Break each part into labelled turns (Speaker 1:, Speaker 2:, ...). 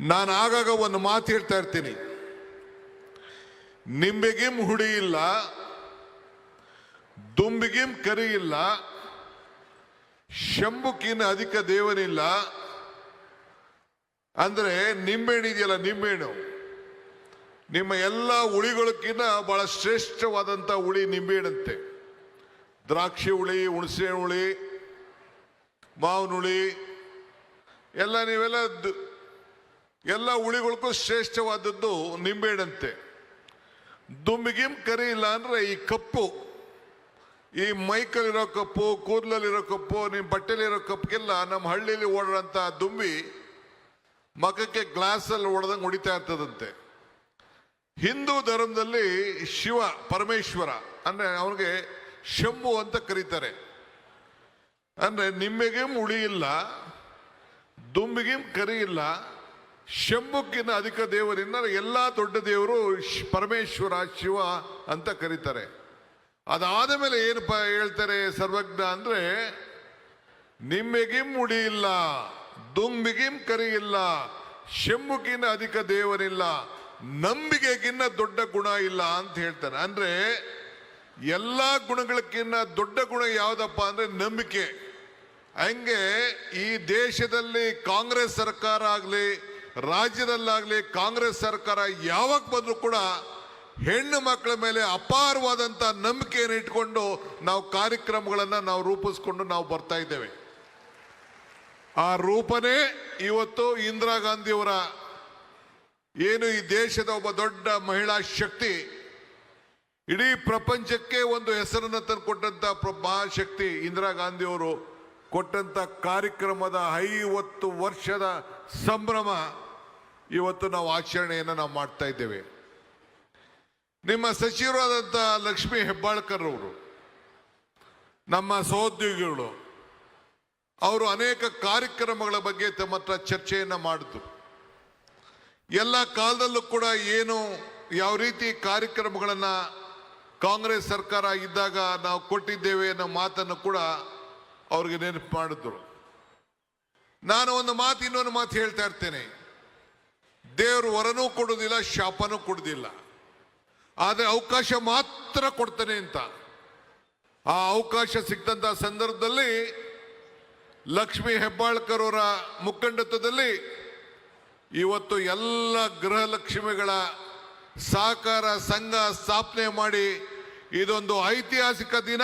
Speaker 1: ನಾನು ಆಗಾಗ ಒಂದು ಮಾತು ಹೇಳ್ತಾ ಇರ್ತೀನಿ, ನಿಂಬೆಗಿಂ ಹುಡಿ ಇಲ್ಲ, ದುಂಬಿಗಿಂ ಕರಿ ಇಲ್ಲ, ಶಂಭುಕಿನ ಅಧಿಕ ದೇವನಿಲ್ಲ. ಅಂದ್ರೆ ನಿಂಬೆಹಣ್ಣು ಇದೆಯಲ್ಲ, ನಿಂಬೆಹಣ್ಣು ನಿಮ್ಮ ಎಲ್ಲ ಹುಳಿಗಳಕ್ಕಿಂತ ಬಹಳ ಶ್ರೇಷ್ಠವಾದಂಥ ಹುಳಿ ನಿಂಬೆಹಣ್ಣಂತೆ. ದ್ರಾಕ್ಷಿ ಹುಳಿ, ಹುಣಸೆ ಹುಳಿ, ಮಾವಿನ ಹುಳಿ ಎಲ್ಲ ಎಲ್ಲ ಹುಳಿಗಳಿಗೂ ಶ್ರೇಷ್ಠವಾದದ್ದು ನಿಂಬೆಹಣ್ಣಂತೆ. ದುಂಬಿಗಿಂ ಕರಿ ಇಲ್ಲ ಅಂದ್ರೆ ಈ ಕಪ್ಪು, ಈ ಮೈಕಲ್ಲಿರೋ ಕಪ್ಪು, ಕೂದಲಲ್ಲಿರೋ ಕಪ್ಪು, ನಿಮ್ಮ ಬಟ್ಟೆಲಿರೋ ಕಪ್ಪಿಗೆಲ್ಲ ನಮ್ಮ ಹಳ್ಳಿಲಿ ಓಡೋಂಥ ದುಂಬಿ ಮಖಕ್ಕೆ ಗ್ಲಾಸಲ್ಲಿ ಹೊಡೆದಂಗೆ ಹೊಡಿತಾ ಇರ್ತದಂತೆ. ಹಿಂದೂ ಧರ್ಮದಲ್ಲಿ ಶಿವ ಪರಮೇಶ್ವರ ಅಂದ್ರೆ ಅವನಿಗೆ ಶಂಭು ಅಂತ ಕರೀತಾರೆ. ಅಂದ್ರೆ ನಿಂಬೆಗಿಂ ಹುಳಿ ಇಲ್ಲ, ದುಂಬಿಗಿಂ ಕರಿ ಇಲ್ಲ, ಶಂಭುಕ್ಕಿನ ಅಧಿಕ ದೇವರಿಂದ ಎಲ್ಲಾ ದೊಡ್ಡ ದೇವರು ಪರಮೇಶ್ವರ ಶಿವ ಅಂತ ಕರೀತಾರೆ. ಅದಾದ ಮೇಲೆ ಏನಪ್ಪ ಹೇಳ್ತಾರೆ ಸರ್ವಜ್ಞ ಅಂದ್ರೆ, ನಿಂಬೆಗಿಂ ಹುಡಿ ಇಲ್ಲ, ದುಂಬಿಗಿಂ ಕರಿ ಇಲ್ಲ, ಶಂಭುಕಿನ ಅಧಿಕ ದೇವರಿಲ್ಲ, ನಂಬಿಕೆಗಿನ್ನ ದೊಡ್ಡ ಗುಣ ಇಲ್ಲ ಅಂತ ಹೇಳ್ತಾನೆ. ಅಂದ್ರೆ ಎಲ್ಲಾ ಗುಣಗಳಕ್ಕಿಂತ ದೊಡ್ಡ ಗುಣ ಯಾವ್ದಪ್ಪ ಅಂದ್ರೆ ನಂಬಿಕೆ. ಹಂಗೆ ಈ ದೇಶದಲ್ಲಿ ಕಾಂಗ್ರೆಸ್ ಸರ್ಕಾರ ಆಗ್ಲಿ, ರಾಜ್ಯದಲ್ಲಾಗ್ಲಿ ಕಾಂಗ್ರೆಸ್ ಸರ್ಕಾರ ಯಾವಾಗ ಬಂದ್ರು ಕೂಡ ಹೆಣ್ಣು ಮಕ್ಕಳ ಮೇಲೆ ಅಪಾರವಾದಂತ ನಂಬಿಕೆಯನ್ನು ಇಟ್ಕೊಂಡು ನಾವು ಕಾರ್ಯಕ್ರಮಗಳನ್ನ ನಾವು ರೂಪಿಸ್ಕೊಂಡು ನಾವು ಬರ್ತಾ ಇದ್ದೇವೆ. ಆ ರೂಪನೇ ಇವತ್ತು ಇಂದಿರಾ ಗಾಂಧಿಯವರ ಏನು ಈ ದೇಶದ ಒಬ್ಬ ದೊಡ್ಡ ಮಹಿಳಾ ಶಕ್ತಿ, ಇಡೀ ಪ್ರಪಂಚಕ್ಕೆ ಒಂದು ಹೆಸರನ್ನು ತಂದುಕೊಟ್ಟಂತ ಮಹಾಶಕ್ತಿ ಇಂದಿರಾ ಗಾಂಧಿಯವರು ಕೊಟ್ಟಂತ ಕಾರ್ಯಕ್ರಮದ 50 ವರ್ಷದ ಸಂಭ್ರಮ ಇವತ್ತು ನಾವು ಆಚರಣೆಯನ್ನು ನಾವು ಮಾಡ್ತಾ ಇದ್ದೇವೆ. ನಿಮ್ಮ ಸಚಿವರಾದಂಥ ಲಕ್ಷ್ಮೀ ಹೆಬ್ಬಾಳ್ಕರ್ ಅವರು, ನಮ್ಮ ಸಹೋದ್ಯೋಗಿಗಳು, ಅವರು ಅನೇಕ ಕಾರ್ಯಕ್ರಮಗಳ ಬಗ್ಗೆ ತಮ್ಮ ಹತ್ರ ಚರ್ಚೆಯನ್ನು ಮಾಡಿದ್ರು. ಎಲ್ಲ ಕಾಲದಲ್ಲೂ ಕೂಡ ಏನು ಯಾವ ರೀತಿ ಕಾರ್ಯಕ್ರಮಗಳನ್ನ ಕಾಂಗ್ರೆಸ್ ಸರ್ಕಾರ ಇದ್ದಾಗ ನಾವು ಕೊಟ್ಟಿದ್ದೇವೆ ಅನ್ನೋ ಮಾತನ್ನು ಕೂಡ ಅವ್ರಿಗೆ ನೆನಪು ಮಾಡಿದ್ರು. ನಾನು ಒಂದು ಮಾತು ಇನ್ನೊಂದು ಮಾತು ಹೇಳ್ತಾ ಇರ್ತೇನೆ, ದೇವರು ವರನೂ ಕೊಡುವುದಿಲ್ಲ, ಶಾಪನೂ ಕೊಡುವುದಿಲ್ಲ, ಆದರೆ ಅವಕಾಶ ಮಾತ್ರ ಕೊಡ್ತಾನೆ ಅಂತ. ಆ ಅವಕಾಶ ಸಿಕ್ತಂತ ಸಂದರ್ಭದಲ್ಲಿ ಲಕ್ಷ್ಮೀ ಹೆಬ್ಬಾಳ್ಕರ್ ಅವರ ಮುಖಂಡತ್ವದಲ್ಲಿ ಇವತ್ತು ಎಲ್ಲ ಗೃಹಲಕ್ಷ್ಮಿಗಳ ಸಹಕಾರ ಸಂಘ ಸ್ಥಾಪನೆ ಮಾಡಿ ಇದೊಂದು ಐತಿಹಾಸಿಕ ದಿನ.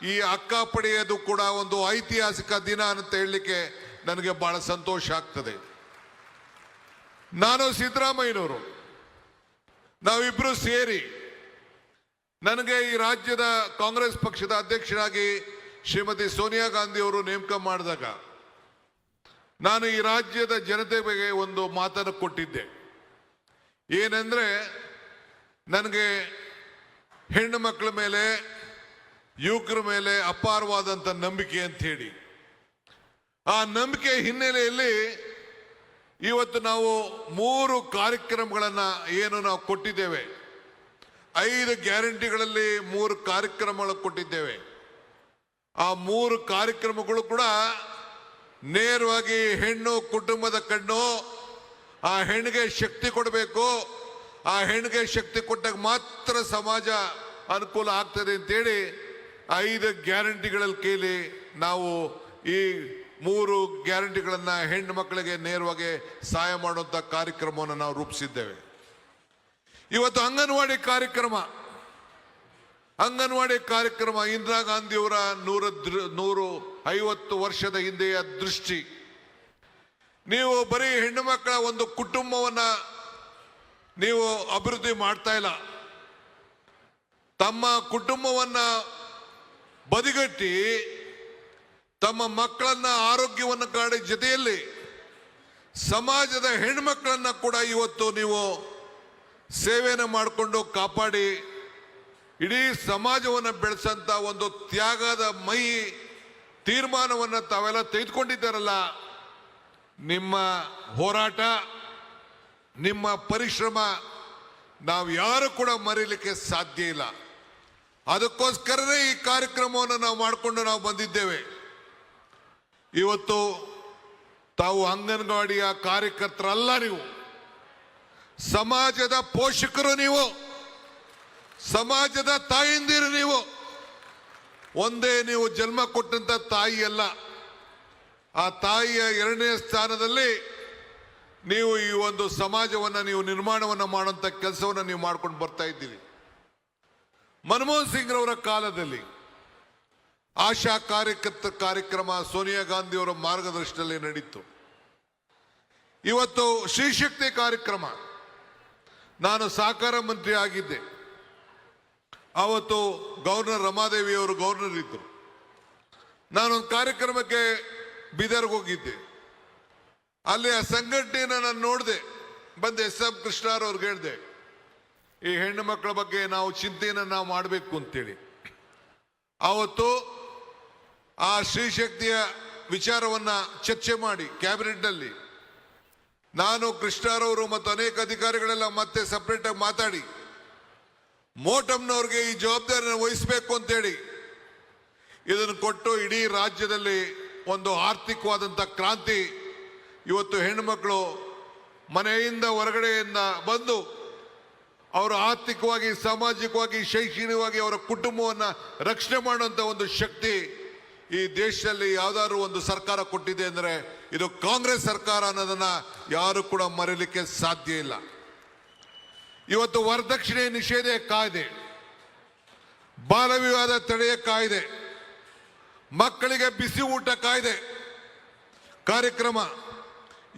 Speaker 1: ಈ ಅಕ್ಕ ಪಡೆಯೋದು ಕೂಡ ಒಂದು ಐತಿಹಾಸಿಕ ದಿನ ಅಂತ ಹೇಳಲಿಕ್ಕೆ ನನಗೆ ಬಹಳ ಸಂತೋಷ ಆಗ್ತದೆ. ನಾನು ಸಿದ್ದರಾಮಯ್ಯನವರು ನಾವಿಬ್ರು ಸೇರಿ ನನಗೆ ಈ ರಾಜ್ಯದ ಕಾಂಗ್ರೆಸ್ ಪಕ್ಷದ ಅಧ್ಯಕ್ಷರಾಗಿ ಶ್ರೀಮತಿ ಸೋನಿಯಾ ಗಾಂಧಿ ಅವರು ನೇಮಕ ಮಾಡಿದಾಗ ನಾನು ಈ ರಾಜ್ಯದ ಜನತೆ ಬಗ್ಗೆ ಒಂದು ಮಾತನ್ನು ಕೊಟ್ಟಿದ್ದೆ. ಏನಂದ್ರೆ, ನನಗೆ ಹೆಣ್ಣು ಮಕ್ಕಳ ಮೇಲೆ, ಯುವಕರ ಮೇಲೆ ಅಪಾರವಾದಂಥ ನಂಬಿಕೆ ಅಂತ ಹೇಳಿ, ಆ ನಂಬಿಕೆ ಹಿನ್ನೆಲೆಯಲ್ಲಿ ಇವತ್ತು ನಾವು 3 ಕಾರ್ಯಕ್ರಮಗಳನ್ನ ಏನು ನಾವು ಕೊಟ್ಟಿದ್ದೇವೆ. 5 ಗ್ಯಾರಂಟಿಗಳಲ್ಲಿ 3 ಕಾರ್ಯಕ್ರಮಗಳು ಕೊಟ್ಟಿದ್ದೇವೆ. ಆ 3 ಕಾರ್ಯಕ್ರಮಗಳು ಕೂಡ ನೇರವಾಗಿ ಹೆಣ್ಣು ಕುಟುಂಬದ ಕಣ್ಣು, ಆ ಹೆಣ್ಣಿಗೆ ಶಕ್ತಿ ಕೊಡಬೇಕು, ಆ ಹೆಣ್ಣಿಗೆ ಶಕ್ತಿ ಕೊಟ್ಟಾಗ ಮಾತ್ರ ಸಮಾಜ ಅನುಕೂಲ ಆಗ್ತದೆ ಅಂತೇಳಿ 5 ಗ್ಯಾರಂಟಿಗಳಲ್ಲಿ ಕೇಳಿ ನಾವು ಈ 3 ಗ್ಯಾರಂಟಿಗಳನ್ನ ಹೆಣ್ಣು ಮಕ್ಕಳಿಗೆ ನೇರವಾಗಿ ಸಹಾಯ ಮಾಡುವಂತ ಕಾರ್ಯಕ್ರಮವನ್ನು ನಾವು ರೂಪಿಸಿದ್ದೇವೆ. ಇವತ್ತು ಅಂಗನವಾಡಿ ಕಾರ್ಯಕ್ರಮ ಇಂದಿರಾ ಗಾಂಧಿಯವರ 150 ವರ್ಷದ ಹಿಂದೆಯ ದೃಷ್ಟಿ. ನೀವು ಬರೀ ಹೆಣ್ಣು ಮಕ್ಕಳ ಒಂದು ಕುಟುಂಬವನ್ನ ನೀವು ಅಭಿವೃದ್ಧಿ ಮಾಡ್ತಾ ಇಲ್ಲ, ತಮ್ಮ ಕುಟುಂಬವನ್ನ ಬದಿಗಟ್ಟಿ ತಮ್ಮ ಮಕ್ಕಳನ್ನ ಆರೋಗ್ಯವನ್ನು ಕಾಡಿ ಜೊತೆಯಲ್ಲಿ ಸಮಾಜದ ಹೆಣ್ಮಕ್ಕಳನ್ನ ಕೂಡ ಇವತ್ತು ನೀವು ಸೇವೆಯನ್ನು ಮಾಡಿಕೊಂಡು ಕಾಪಾಡಿ ಇಡೀ ಸಮಾಜವನ್ನು ಬೆಳೆಸಂತ ಒಂದು ತ್ಯಾಗದ ಮೈ ತೀರ್ಮಾನವನ್ನು ತಾವೆಲ್ಲ ತೆಗೆದುಕೊಂಡಿದ್ದಾರಲ್ಲ. ನಿಮ್ಮ ಹೋರಾಟ, ನಿಮ್ಮ ಪರಿಶ್ರಮ ನಾವು ಯಾರು ಕೂಡ ಮರೀಲಿಕ್ಕೆ ಸಾಧ್ಯ ಇಲ್ಲ. ಅದಕ್ಕೋಸ್ಕರನೇ ಈ ಕಾರ್ಯಕ್ರಮವನ್ನು ನಾವು ಮಾಡಿಕೊಂಡು ನಾವು ಬಂದಿದ್ದೇವೆ. ಇವತ್ತು ತಾವು ಅಂಗನವಾಡಿಯ ಕಾರ್ಯಕರ್ತರಲ್ಲ, ನೀವು ಸಮಾಜದ ಪೋಷಕರು, ನೀವು ಸಮಾಜದ ತಾಯಿಂದಿರು. ನೀವು ಒಂದೇ ನೀವು ಜನ್ಮ ಕೊಟ್ಟಂತ ತಾಯಿ ಅಲ್ಲ, ಆ ತಾಯಿಯ ಎರಡನೇ ಸ್ಥಾನದಲ್ಲಿ ನೀವು ಈ ಒಂದು ಸಮಾಜವನ್ನ ನೀವು ನಿರ್ಮಾಣವನ್ನ ಮಾಡುವಂತ ಕೆಲಸವನ್ನ ನೀವು ಮಾಡ್ಕೊಂಡು ಬರ್ತಾ ಇದ್ದೀರಿ. ಮನಮೋಹನ್ ಸಿಂಗ್ ರವರ ಕಾಲದಲ್ಲಿ ಆಶಾ ಕಾರ್ಯಕ್ರಮ ಸೋನಿಯಾ ಗಾಂಧಿ ಅವರ ಮಾರ್ಗದರ್ಶನದಲ್ಲಿ ನಡೀತು. ಇವತ್ತು ಶ್ರೀಶಕ್ತಿ ಕಾರ್ಯಕ್ರಮ, ನಾನು ಸಹಕಾರ ಮಂತ್ರಿ ಆಗಿದ್ದೆ. ಅವತ್ತು ಗವರ್ನರ್ ರಮಾದೇವಿ ಅವರು ಗವರ್ನರ್ ಇದ್ದರು. ನಾನೊಂದು ಕಾರ್ಯಕ್ರಮಕ್ಕೆ ಬೀದರ್ಗೆ ಹೋಗಿದ್ದೆ. ಅಲ್ಲಿ ಆ ಸಂಘಟನೆಯನ್ನು ನಾನು ನೋಡಿದೆ. ಬಂದು ಎಸ್.ಎಂ. ಕೃಷ್ಣರವ್ರಿಗೆ ಹೇಳಿದೆ, ಈ ಹೆಣ್ಣು ಮಕ್ಕಳ ಬಗ್ಗೆ ನಾವು ಚಿಂತೆಯನ್ನು ನಾವು ಮಾಡಬೇಕು ಅಂತೇಳಿ. ಆವತ್ತು ಆ ಶ್ರೀಶಕ್ತಿಯ ವಿಚಾರವನ್ನ ಚರ್ಚೆ ಮಾಡಿ ಕ್ಯಾಬಿನೆಟ್ನಲ್ಲಿ ನಾನು, ಕೃಷ್ಣರವರು ಮತ್ತು ಅನೇಕ ಅಧಿಕಾರಿಗಳೆಲ್ಲ ಮತ್ತೆ ಸಪರೇಟ್ ಆಗಿ ಮಾತಾಡಿ ಮೋಟಮ್ನವ್ರಿಗೆ ಈ ಜವಾಬ್ದಾರಿಯನ್ನು ವಹಿಸಬೇಕು ಅಂತೇಳಿ ಇದನ್ನು ಕೊಟ್ಟು ಇಡೀ ರಾಜ್ಯದಲ್ಲಿ ಒಂದು ಆರ್ಥಿಕವಾದಂಥ ಕ್ರಾಂತಿ. ಇವತ್ತು ಹೆಣ್ಣುಮಕ್ಕಳು ಮನೆಯಿಂದ ಹೊರಗಡೆಯಿಂದ ಬಂದು ಅವರು ಆರ್ಥಿಕವಾಗಿ, ಸಾಮಾಜಿಕವಾಗಿ, ಶೈಕ್ಷಣಿಕವಾಗಿ ಅವರ ಕುಟುಂಬವನ್ನು ರಕ್ಷಣೆ ಮಾಡುವಂಥ ಒಂದು ಶಕ್ತಿ ಈ ದೇಶದಲ್ಲಿ ಯಾವ್ದಾದ್ರು ಒಂದು ಸರ್ಕಾರ ಕೊಟ್ಟಿದೆ ಅಂದರೆ ಇದು ಕಾಂಗ್ರೆಸ್ ಸರ್ಕಾರ ಅನ್ನೋದನ್ನ ಯಾರು ಕೂಡ ಮರೀಲಿಕ್ಕೆ ಸಾಧ್ಯ ಇಲ್ಲ. ಇವತ್ತು ವರದಕ್ಷಿಣೆ ನಿಷೇಧ ಕಾಯ್ದೆ, ಬಾಲ ವಿವಾದ ತಡೆಯ ಕಾಯ್ದೆ, ಮಕ್ಕಳಿಗೆ ಬಿಸಿ ಊಟ ಕಾಯ್ದೆ ಕಾರ್ಯಕ್ರಮ,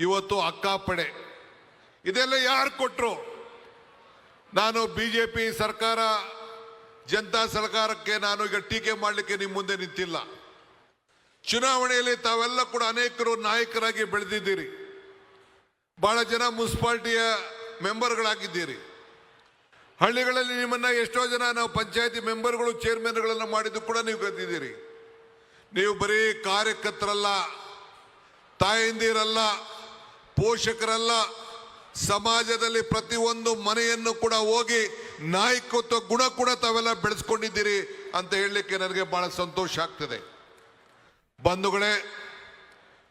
Speaker 1: ಇವತ್ತು ಅಕ್ಕಾಪಡೆ, ಇದೆಲ್ಲ ಯಾರು ಕೊಟ್ಟರು? ನಾನು ಬಿಜೆಪಿ ಸರ್ಕಾರ, ಜನತಾ ಸರ್ಕಾರಕ್ಕೆ ನಾನು ಈಗ ಟೀಕೆ ಮಾಡಲಿಕ್ಕೆ ನಿಮ್ಮ ಮುಂದೆ ನಿಂತಿಲ್ಲ. ಚುನಾವಣೆಯಲ್ಲಿ ತಾವೆಲ್ಲ ಕೂಡ ಅನೇಕರು ನಾಯಕರಾಗಿ ಬೆಳೆದಿದ್ದೀರಿ. ಬಹಳ ಜನ ಮುನ್ಸಿಪಾಲಿಟಿಯ ಮೆಂಬರ್ಗಳಾಗಿದ್ದೀರಿ. ಹಳ್ಳಿಗಳಲ್ಲಿ ನಿಮ್ಮನ್ನ ಎಷ್ಟೋ ಜನ ನಾವು ಪಂಚಾಯತಿ ಮೆಂಬರ್ಗಳು, ಚೇರ್ಮನ್ಗಳನ್ನು ಮಾಡಿದ್ದು ಕೂಡ ನೀವು ಗೆದ್ದಿದ್ದೀರಿ. ನೀವು ಬರೀ ಕಾರ್ಯಕರ್ತರಲ್ಲ, ತಾಯಂದಿರಲ್ಲ, ಪೋಷಕರಲ್ಲ, ಸಮಾಜದಲ್ಲಿ ಪ್ರತಿಯೊಂದು ಮನೆಯನ್ನು ಕೂಡ ಹೋಗಿ ನಾಯಕತ್ವ ಗುಣ ಕೂಡ ತಾವೆಲ್ಲ ಬೆಳೆಸ್ಕೊಂಡಿದ್ದೀರಿ ಅಂತ ಹೇಳಲಿಕ್ಕೆ ನನಗೆ ಬಹಳ ಸಂತೋಷ ಆಗ್ತದೆ. ಬಂಧುಗಳೇ,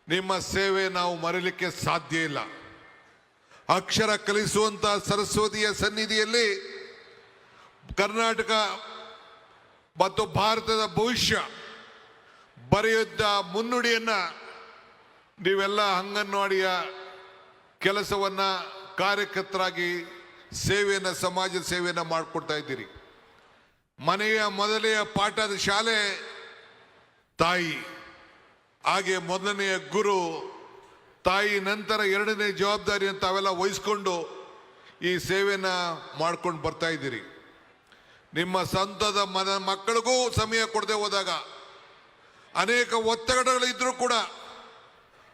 Speaker 1: ನಿಮ್ಮ ಸೇವೆ ನಾವು ಮರೀಲಿಕ್ಕೆ ಸಾಧ್ಯ ಇಲ್ಲ. ಅಕ್ಷರ ಕಲಿಸುವಂತ ಸರಸ್ವತಿಯ ಸನ್ನಿಧಿಯಲ್ಲಿ ಕರ್ನಾಟಕ ಮತ್ತು ಭಾರತದ ಭವಿಷ್ಯ ಬರೆಯುತ್ತ ಮುನ್ನುಡಿಯನ್ನ ನೀವೆಲ್ಲ ಅಂಗನವಾಡಿಯ ಕೆಲಸವನ್ನ ಕಾರ್ಯಕರ್ತರಾಗಿ ಸೇವೆಯನ್ನ, ಸಮಾಜದ ಸೇವೆಯನ್ನ ಮಾಡಿಕೊಡ್ತಾ ಇದ್ದೀರಿ. ಮನೆಯ ಮೊದಲೆಯ ಪಾಠದ ಶಾಲೆ ತಾಯಿ, ಹಾಗೆ ಮೊದಲನೆಯ ಗುರು ತಾಯಿ, ನಂತರ ಎರಡನೇ ಜವಾಬ್ದಾರಿ ಅಂತ ಅವೆಲ್ಲ ವಹಿಸ್ಕೊಂಡು ಈ ಸೇವೆಯನ್ನ ಮಾಡ್ಕೊಂಡು ಬರ್ತಾ ಇದ್ದೀರಿ. ನಿಮ್ಮ ಸ್ವಂತದ ಮಕ್ಕಳಿಗೂ ಸಮಯ ಕೊಡದೆ ಹೋದಾಗ ಅನೇಕ ಒತ್ತಡಗಳಿದ್ರೂ ಕೂಡ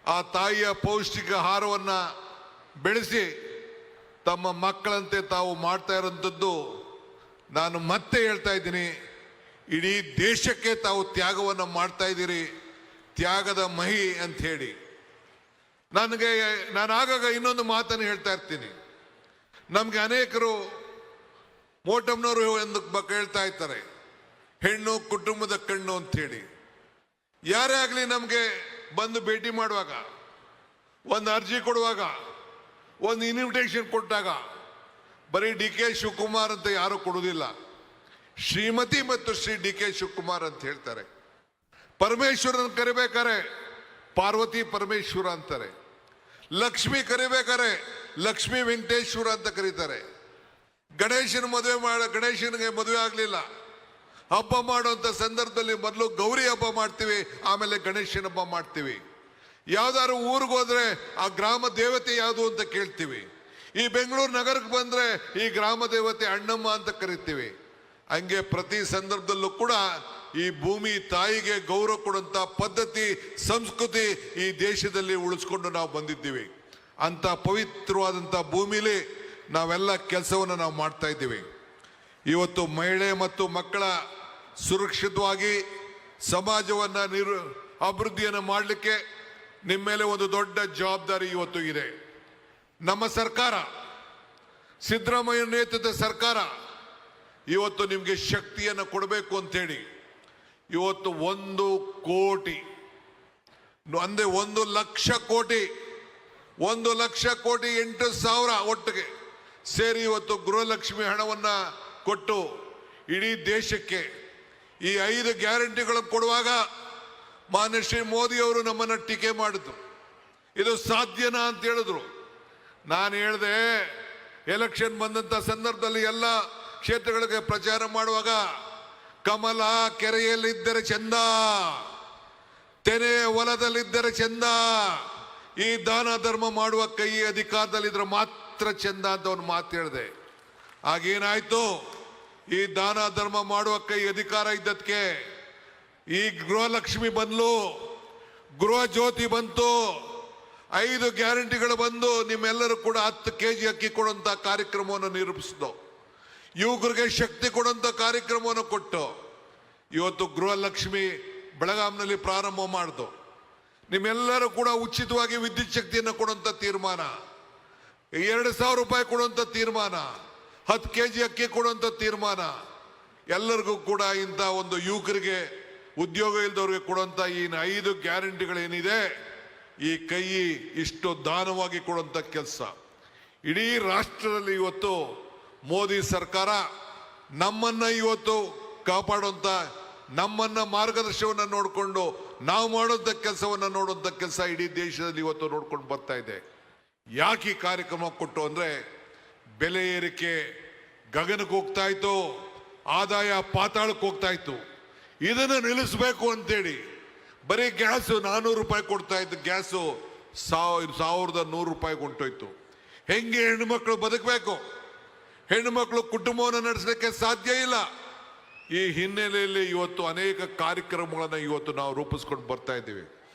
Speaker 1: ಆ ತಾಯಿಯ ಪೌಷ್ಟಿಕ ಆಹಾರವನ್ನ ಬೆಳೆಸಿ ತಮ್ಮ ಮಕ್ಕಳಂತೆ ತಾವು ಮಾಡ್ತಾ ಇರೋಂಥದ್ದು, ನಾನು ಮತ್ತೆ ಹೇಳ್ತಾ ಇದ್ದೀನಿ, ಇಡೀ ದೇಶಕ್ಕೆ ತಾವು ತ್ಯಾಗವನ್ನು ಮಾಡ್ತಾ ಇದ್ದೀರಿ. ತ್ಯಾಗದ ಮಹಿ ಅಂತ ಹೇಳಿ ನಾನು ಆಗಾಗ ಇನ್ನೊಂದು ಮಾತನ್ನು ಹೇಳ್ತಾ ಇರ್ತೀನಿ. ನಮ್ಗೆ ಅನೇಕರು ಮೋಟಮ್ನವರು ಎಂದು ಹೇಳ್ತಾ ಇರ್ತಾರೆ, ಹೆಣ್ಣು ಕುಟುಂಬದ ಕಣ್ಣು ಅಂತ ಹೇಳಿ. ಯಾರೇ ಆಗಲಿ ನಮಗೆ ಬಂದು ಭೇಟಿ ಮಾಡುವಾಗ, ಒಂದು ಅರ್ಜಿ ಕೊಡುವಾಗ, ಒಂದು ಇನ್ವಿಟೇಷನ್ ಕೊಟ್ಟಾಗ ಬರೀ ಡಿ.ಕೆ. ಶಿವಕುಮಾರ್ ಅಂತ ಯಾರು ಕೊಡುವುದಿಲ್ಲ, ಶ್ರೀಮತಿ ಮತ್ತು ಶ್ರೀ ಡಿ.ಕೆ. ಶಿವಕುಮಾರ್ ಅಂತ ಹೇಳ್ತಾರೆ. ಪರಮೇಶ್ವರನ್ ಕರಿಬೇಕಾರೆ ಪಾರ್ವತಿ ಪರಮೇಶ್ವರ ಅಂತಾರೆ. ಲಕ್ಷ್ಮಿ ಕರಿಬೇಕಾರೆ ಲಕ್ಷ್ಮೀ ವೆಂಕಟೇಶ್ವರ ಅಂತ ಕರೀತಾರೆ. ಗಣೇಶನಿಗೆ ಮದುವೆ ಆಗಲಿಲ್ಲ, ಹಬ್ಬ ಮಾಡುವಂತ ಸಂದರ್ಭದಲ್ಲಿ ಮೊದಲು ಗೌರಿ ಹಬ್ಬ ಮಾಡ್ತೀವಿ, ಆಮೇಲೆ ಗಣೇಶನ ಹಬ್ಬ ಮಾಡ್ತೀವಿ. ಯಾವ್ದಾದ್ರು ಊರಿಗೆ ಹೋದ್ರೆ ಆ ಗ್ರಾಮ ದೇವತೆ ಯಾವುದು ಅಂತ ಕೇಳ್ತೀವಿ. ಈ ಬೆಂಗಳೂರು ನಗರಕ್ಕೆ ಬಂದ್ರೆ ಈ ಗ್ರಾಮ ದೇವತೆ ಅಣ್ಣಮ್ಮ ಅಂತ ಕರಿತೀವಿ. ಹಂಗೆ ಪ್ರತಿ ಸಂದರ್ಭದಲ್ಲೂ ಕೂಡ ಈ ಭೂಮಿ ತಾಯಿಗೆ ಗೌರವ ಕೊಡುವಂತ ಪದ್ಧತಿ, ಸಂಸ್ಕೃತಿ ಈ ದೇಶದಲ್ಲಿ ಉಳಿಸ್ಕೊಂಡು ನಾವು ಬಂದಿದ್ದೀವಿ. ಅಂತ ಪವಿತ್ರವಾದಂಥ ಭೂಮಿಲಿ ನಾವೆಲ್ಲ ಕೆಲಸವನ್ನು ನಾವು ಮಾಡ್ತಾ ಇದ್ದೀವಿ. ಇವತ್ತು ಮಹಿಳೆ ಮತ್ತು ಮಕ್ಕಳ ಸುರಕ್ಷಿತವಾಗಿ ಸಮಾಜವನ್ನು ಅಭಿವೃದ್ಧಿಯನ್ನು ಮಾಡಲಿಕ್ಕೆ ನಿಮ್ಮ ಮೇಲೆ ಒಂದು ದೊಡ್ಡ ಜವಾಬ್ದಾರಿ ಇವತ್ತು ಇದೆ. ನಮ್ಮ ಸರ್ಕಾರ, ಸಿದ್ದರಾಮಯ್ಯ ನೇತೃತ್ವದ ಸರ್ಕಾರ ಇವತ್ತು ನಿಮಗೆ ಶಕ್ತಿಯನ್ನು ಕೊಡಬೇಕು ಅಂತೇಳಿ ಇವತ್ತು 1 ಕೋಟಿ ಅಂದೆ 1,00,000 ಕೋಟಿ 1,00,000 ಕೋಟಿ 8,000 ಒಟ್ಟಿಗೆ ಸೇರಿ ಇವತ್ತು ಗೃಹಲಕ್ಷ್ಮಿ ಹಣವನ್ನ ಕೊಟ್ಟು ಇಡೀ ದೇಶಕ್ಕೆ ಈ 5 ಗ್ಯಾರಂಟಿಗಳನ್ನು ಕೊಡುವಾಗ ಮಾನ್ಯ ಶ್ರೀ ಮೋದಿ ಅವರು ನಮ್ಮನ್ನ ಟೀಕೆ ಮಾಡಿದ್ರು. ಇದು ಸಾಧ್ಯನಾ ಅಂತ ಹೇಳಿದ್ರು. ನಾನು ಹೇಳಿದೆ, ಎಲೆಕ್ಷನ್ ಬಂದಂತ ಸಂದರ್ಭದಲ್ಲಿ ಎಲ್ಲ ಕ್ಷೇತ್ರಗಳಿಗೆ ಪ್ರಚಾರ ಮಾಡುವಾಗ ಕಮಲ ಕೆರೆಯಲ್ಲಿದ್ದರೆ ಚಂದ, ತೆನೆ ಹೊಲದಲ್ಲಿದ್ದರೆ ಚಂದ, ಈ ದಾನ ಧರ್ಮ ಮಾಡುವ ಕೈ ಅಧಿಕಾರದಲ್ಲಿದ್ರೆ ಮಾತ್ರ ಚಂದ ಅಂತ ಒಂದು ಮಾತು ಹೇಳಿದೆ. ಆಗೇನಾಯ್ತು? ಈ ದಾನ ಧರ್ಮ ಮಾಡುವ ಕೈ ಅಧಿಕಾರ ಇದ್ದದಕ್ಕೆ ಈ ಗೃಹಲಕ್ಷ್ಮಿ ಬಂದ್ಲು, ಗೃಹ ಜ್ಯೋತಿ ಬಂತು, 5 ಗ್ಯಾರಂಟಿಗಳು ಬಂದು ನಿಮ್ಮೆಲ್ಲರೂ ಕೂಡ 10 kg ಅಕ್ಕಿ ಕೊಡುವಂತ ಕಾರ್ಯಕ್ರಮವನ್ನು ನಿರೂಪಿಸಿದ್ದು, ಯುವಕರಿಗೆ ಶಕ್ತಿ ಕೊಡುವಂತ ಕಾರ್ಯಕ್ರಮವನ್ನು ಕೊಟ್ಟು ಇವತ್ತು ಗೃಹಲಕ್ಷ್ಮಿ ಬೆಳಗಾಂನಲ್ಲಿ ಪ್ರಾರಂಭ ಮಾಡಿದ್ದು. ನಿಮ್ಮೆಲ್ಲರೂ ಕೂಡ ಉಚಿತವಾಗಿ ವಿದ್ಯುತ್ ಶಕ್ತಿಯನ್ನು ಕೊಡುವಂತ ತೀರ್ಮಾನ, 2,000 ರೂಪಾಯಿ ಕೊಡುವಂತ ತೀರ್ಮಾನ, 10 kg ಅಕ್ಕಿ ಕೊಡುವಂತ ತೀರ್ಮಾನ, ಎಲ್ಲರಿಗೂ ಕೂಡ ಇಂಥ ಒಂದು ಯುವಕರಿಗೆ ಉದ್ಯೋಗ ಇಲ್ದವ್ರಿಗೆ ಕೊಡುವಂತ ಈ 5 ಗ್ಯಾರಂಟಿಗಳೇನಿದೆ, ಈ ಕೈ ಇಷ್ಟು ದಾನವಾಗಿ ಕೊಡುವಂತ ಕೆಲಸ ಇಡೀ ರಾಷ್ಟ್ರದಲ್ಲಿ ಇವತ್ತು ಮೋದಿ ಸರ್ಕಾರ ನಮ್ಮನ್ನ ಇವತ್ತು ಕಾಪಾಡುವಂತ, ನಮ್ಮನ್ನ ಮಾರ್ಗದರ್ಶನವನ್ನ ನೋಡಿಕೊಂಡು ನಾವು ಮಾಡುವಂತ ಕೆಲಸವನ್ನ ನೋಡುವಂತ ಕೆಲಸ ಇಡೀ ದೇಶದಲ್ಲಿ ಇವತ್ತು ನೋಡ್ಕೊಂಡು ಬರ್ತಾ ಇದೆ. ಯಾಕೆ ಈ ಕಾರ್ಯಕ್ರಮ ಕೊಟ್ಟು ಅಂದ್ರೆ, ಬೆಲೆ ಏರಿಕೆ ಗಗನಕ್ಕೆ ಹೋಗ್ತಾ ಇತ್ತು, ಆದಾಯ ಪಾತಾಳಕ್ಕೆ ಹೋಗ್ತಾ ಇತ್ತು. ಇದನ್ನು ನಿಲ್ಲಿಸಬೇಕು ಅಂತೇಳಿ ಬರೀ ಗ್ಯಾಸು 400 ರೂಪಾಯಿ ಕೊಡ್ತಾ ಇತ್ತು, ಗ್ಯಾಸು 1,100 ರೂಪಾಯಿಗೆ ಹೊಂಟೋಯ್ತು. ಹೆಂಗೆ ಹೆಣ್ಣುಮಕ್ಳು ಬದುಕಬೇಕು? ಹೆಣ್ಣುಮಕ್ಳು ಕುಟುಂಬವನ್ನು ನಡೆಸಲಿಕ್ಕೆ ಸಾಧ್ಯ ಇಲ್ಲ. ಈ ಹಿನ್ನೆಲೆಯಲ್ಲಿ ಇವತ್ತು ಅನೇಕ ಕಾರ್ಯಕ್ರಮಗಳನ್ನು ಇವತ್ತು ನಾವು ರೂಪಿಸ್ಕೊಂಡು ಬರ್ತಾ ಇದ್ದೀವಿ.